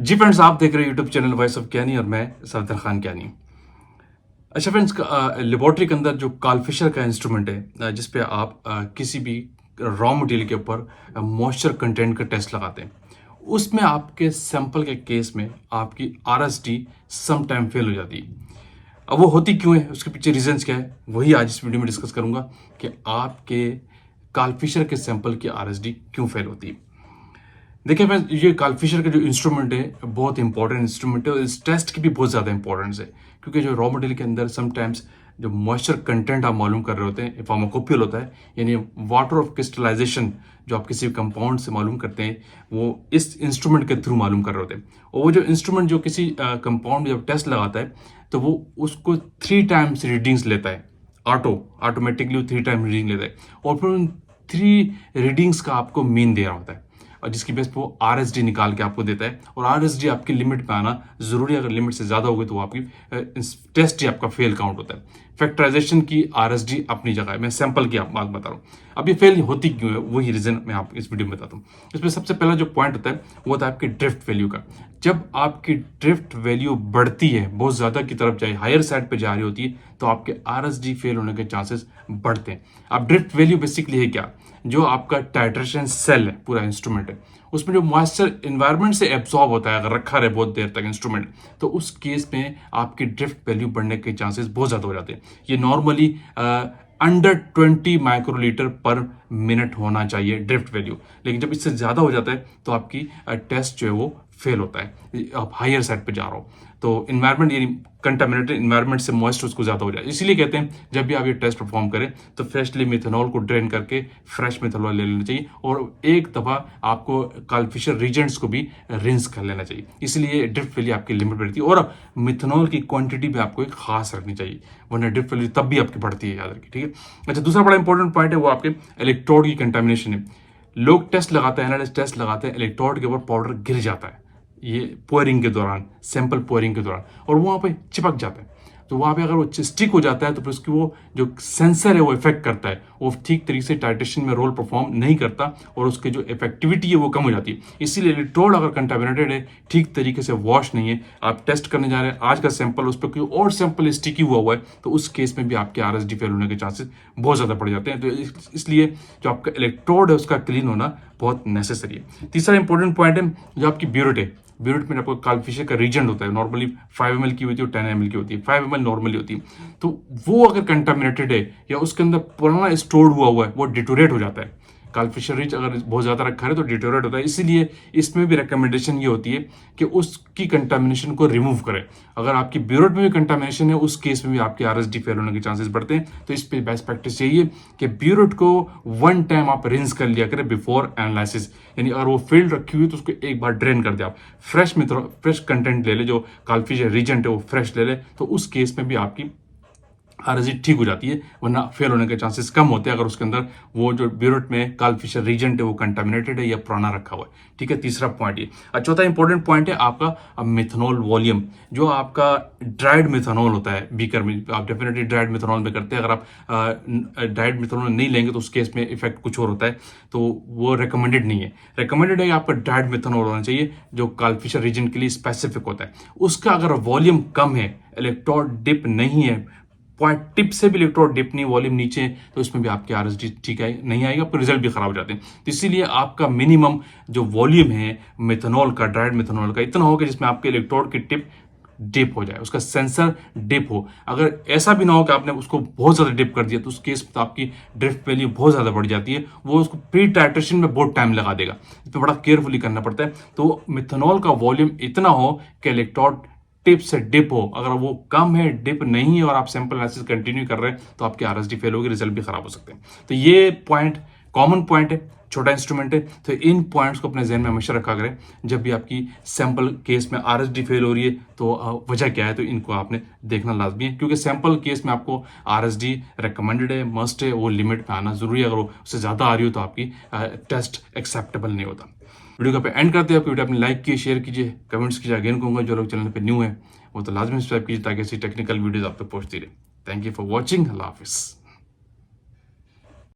जी friends, आप देख रहे हैं यूट्यूब चैनल वॉइस ऑफ ज्ञानी और मैं सफदर खान ज्ञानी। अच्छा फ्रेंड्स, लेबोरेटरी के अंदर जो कार्ल फिशर का इंस्ट्रूमेंट है, जिस पे आप किसी भी रॉ मटेरियल के ऊपर मॉइस्चर कंटेंट का टेस्ट लगाते हैं, उसमें आपके सैंपल के केस में आपकी आरएसडी सम टाइम फेल हो जाती है। अब वो होती क्यों है, उसके पीछे रीजंस क्या है, वही आज इस वीडियो में डिस्कस करूंगा कि आपके कार्ल फिशर के सैंपल की आरएसडी क्यों फेल होती है। देखिए मैं, ये कार्ल फिशर का जो इंस्ट्रूमेंट है बहुत इंपॉर्टेंट इंस्ट्रूमेंट है और इस टेस्ट की भी बहुत ज़्यादा इंपॉर्टेंस है, क्योंकि जो रॉ मटेरियल के अंदर समटाइम्स जो मॉइस्चर कंटेंट आप मालूम कर रहे होते हैं, फार्माकोपियल होता है, यानी वाटर ऑफ क्रिस्टलाइजेशन जो आप किसी कंपाउंड से मालूम करते हैं, वो इस इंस्ट्रूमेंट के थ्रू मालूम कर रहे होते हैं। और वो जो इंस्ट्रूमेंट जो किसी कंपाउंड में जब टेस्ट लगाता है तो वो उसको 3 टाइम्स रीडिंग्स लेता है, ऑटोमेटिकली 3 टाइम रीडिंग लेता है और फिर उन 3 रीडिंग्स का आपको मीन दे रहा होता है और जिसकी बेस पे वो आरएसडी निकाल के आपको देता है। और आरएसडी आपकी लिमिट पे आना जरूरी है, अगर लिमिट से ज्यादा हो गई तो वो आपकी टेस्ट ही आपका फेल काउंट होता है। फैक्टराइजेशन की आरएसडी अपनी जगह है, मैं सैंपल की बात बता रहा हूँ। अब ये फेल होती क्यों है, वही रीजन मैं आपको इस वीडियो में बताता हूँ। इसमें सबसे पहला जो पॉइंट होता है वो होता है आपकी ड्रिफ्ट वैल्यू का। जब आपकी ड्रिफ्ट वैल्यू बढ़ती है, बहुत ज्यादा की तरफ जाए, हायर साइड पे जा रही होती है, तो आपके आरएसडी फेल होने के चांसेस बढ़ते हैं। अब ड्रिफ्ट वैल्यू बेसिकली है क्या, जो आपका टाइट्रेशन सेल है, पूरा इंस्ट्रूमेंट है, उसमें जो मॉइस्चर एनवायरनमेंट से एब्सॉर्ब होता है, अगर रखा रहे बहुत देर तक इंस्ट्रूमेंट, तो उस केस में आपकी ड्रिफ्ट वैल्यू बढ़ने के चांसेस बहुत ज्यादा हो जाते हैं। ये नॉर्मली अंडर 20 माइक्रोलीटर पर मिनट होना चाहिए ड्रिफ्ट वैल्यू, लेकिन जब इससे ज्यादा हो जाता है तो आपकी टेस्ट जो है वो फेल होता है, आप हायर साइड पे जा रहा हो। तो इन्वायरमेंट, यानी कंटामिनेटेड इन्वायरमेंट से मॉइस्चर उसको ज्यादा हो जाए। इसीलिए कहते हैं जब भी आप ये टेस्ट परफॉर्म करें तो फ्रेशली मिथेनॉल को ड्रेन करके फ्रेश मिथेनॉल ले लेना चाहिए और एक दफा आपको कार्ल फिशर रीजेंट्स को भी रिंस कर लेना चाहिए। इसलिए ड्रिफ्ट वैल्यू आपकी लिमिट रहती है और मिथेनॉल की क्वांटिटी भी आपको एक खास रखनी चाहिए, वरना ड्रिफ्ट वैल्यू तब भी आपकी बढ़ती है, याद रखिए, ठीक है। अच्छा, दूसरा बड़ा इंपॉर्टेंट पॉइंट है वो आपके इलेक्ट्रोड की कंटामिनेशन है। लोग टेस्ट लगाते हैं, एनालिस्ट टेस्ट लगाते हैं, इलेक्ट्रोड के ऊपर पाउडर गिर जाता है ये पोयरिंग के दौरान, सैंपल पोयरिंग के दौरान, और वो वहाँ पे चिपक जाता है। तो वहाँ पे अगर वो स्टिक हो जाता है तो फिर उसकी वो जो सेंसर है वो इफेक्ट करता है, वो ठीक तरीके से टाइट्रेशन में रोल परफॉर्म नहीं करता और उसकी जो इफेक्टिविटी है वो कम हो जाती है। इसीलिए इलेक्ट्रोड अगर कंटामिनेटेड है, ठीक तरीके से वॉश नहीं है, आप टेस्ट करने जा रहे हैं, आज का सैंपल उस पर कोई और सैंपल स्टिकी हुआ है, तो उस केस में भी आपके आरएसडी फेल होने के चांसेस बहुत ज्यादा बढ़ जाते हैं। तो इसलिए जो आपका इलेक्ट्रोड है उसका क्लीन होना बहुत नेसेसरी है। तीसरा इंपॉर्टेंट पॉइंट है जो आपकी ब्यूरेट है। ब्यूरेट में आपको कार्ल फिशर का रीजेंट होता है, नॉर्मली 5 ml की होती है और 10 ml की होती है। 5 ml नॉर्मली होती है, तो वो अगर कंटामिनेटेड है या उसके अंदर पुराना स्टोर हुआ है, वो डिटोरेट हो जाता है। कार्ल फिशर रिच अगर बहुत ज्यादा रखा है तो डिटोरेट होता है। इसीलिए इसमें भी रिकमेंडेशन ये होती है कि उसकी कंटामिनेशन को रिमूव करें। अगर आपकी ब्यूरेट में भी कंटामिनेशन है, उस केस में भी आपके आरएसडी फेल होने के चांसेस बढ़ते हैं। तो इस पे बेस्ट प्रैक्टिस यही है कि ब्यूरेट को 1 टाइम आप रिंस कर लिया करें बिफोर एनालिसिस, यानी अगर वो फील्ड रखी हुई है तो उसको एक बार ड्रेन कर दे आप, फ्रेश कंटेंट ले ले, जो कार्ल फिशर रीजेंट है वो फ्रेश ले ले, तो उस केस में भी आपकी आरएसडी ठीक हो जाती है, वरना फेल होने के चांसेस कम होते हैं अगर उसके अंदर वो जो ब्यूरेट में कार्ल फिशर रीजेंट है वो कंटामिनेटेड है या पुराना रखा हुआ है, ठीक है। तीसरा पॉइंट ये। और चौथा इंपॉर्टेंट पॉइंट है आपका मिथेनॉल वॉल्यूम। जो आपका ड्राइड मिथेनॉल होता है बीकर में, आप डेफिनेटली ड्राइड मिथेनॉल में करते हैं। अगर आप ड्राइड मिथेनॉल नहीं लेंगे तो उस केस में इफेक्ट कुछ और होता है, तो वो रिकमेंडेड नहीं है। रिकमेंडेड है आपका ड्राइड मिथेनॉल होना चाहिए जो कार्ल फिशर रीजेंट के लिए स्पेसिफिक होता है। उसका अगर वॉल्यूम कम है, इलेक्ट्रोड डिप नहीं है, पॉइंट टिप से भी इलेक्ट्रोड डिप नहीं, वॉल्यूम नीचे, तो इसमें भी आपके आरएसडी ठीक है नहीं आएगा, आपके रिजल्ट भी खराब हो जाते हैं। तो इसीलिए आपका मिनिमम जो वॉल्यूम है मिथेनॉल का, ड्राइड मिथेनॉल का, इतना होगा जिसमें आपके इलेक्ट्रोड की टिप डिप हो जाए, उसका सेंसर डिप हो। अगर ऐसा भी ना हो कि आपने उसको बहुत ज्यादा डिप कर दिया, तो उस केस में तो आपकी ड्रिफ्ट वैल्यू बहुत ज्यादा बढ़ जाती है, वो उसको प्री टाइट्रेशन में बहुत टाइम लगा देगा। इसमें बड़ा केयरफुली करना पड़ता है। तो मिथेनॉल का वॉल्यूम इतना हो कि इलेक्ट्रोड टिप से डिप हो, अगर वो कम है, डिप नहीं है और आप सैंपल एनालिसिस कंटिन्यू कर रहे हैं, तो आपके आरएसडी फेल होगी, रिजल्ट भी खराब हो सकते हैं। तो ये पॉइंट कॉमन पॉइंट है, छोटा इंस्ट्रूमेंट है, तो इन पॉइंट्स को अपने जहन में हमेशा रखा करें जब भी आपकी सैंपल केस में आरएसडी फेल हो रही है, तो वजह क्या है, तो इनको आपने देखना लाजमी है, क्योंकि सैंपल केस में आपको आरएसडी रिकमेंडेड है, मस्ट है, वो लिमिट में आना जरूरी है। अगर वो उससे ज्यादा आ रही हो तो आपकी टेस्ट एक्सेप्टेबल नहीं होता। वीडियो को पे एंड करते हैं। आपकी वीडियो आपने लाइक कीजिए, शेयर कीजिए, कमेंट्स कीजिए। अगेन कहूंगा जो लोग चैनल पे न्यू है वो तो लाजमी सब्सक्राइब कीजिए ताकि ऐसी टेक्निकल वीडियोस आप तक पहुंचती रहे। Thank you for watching. अल्लाह हाफिज़।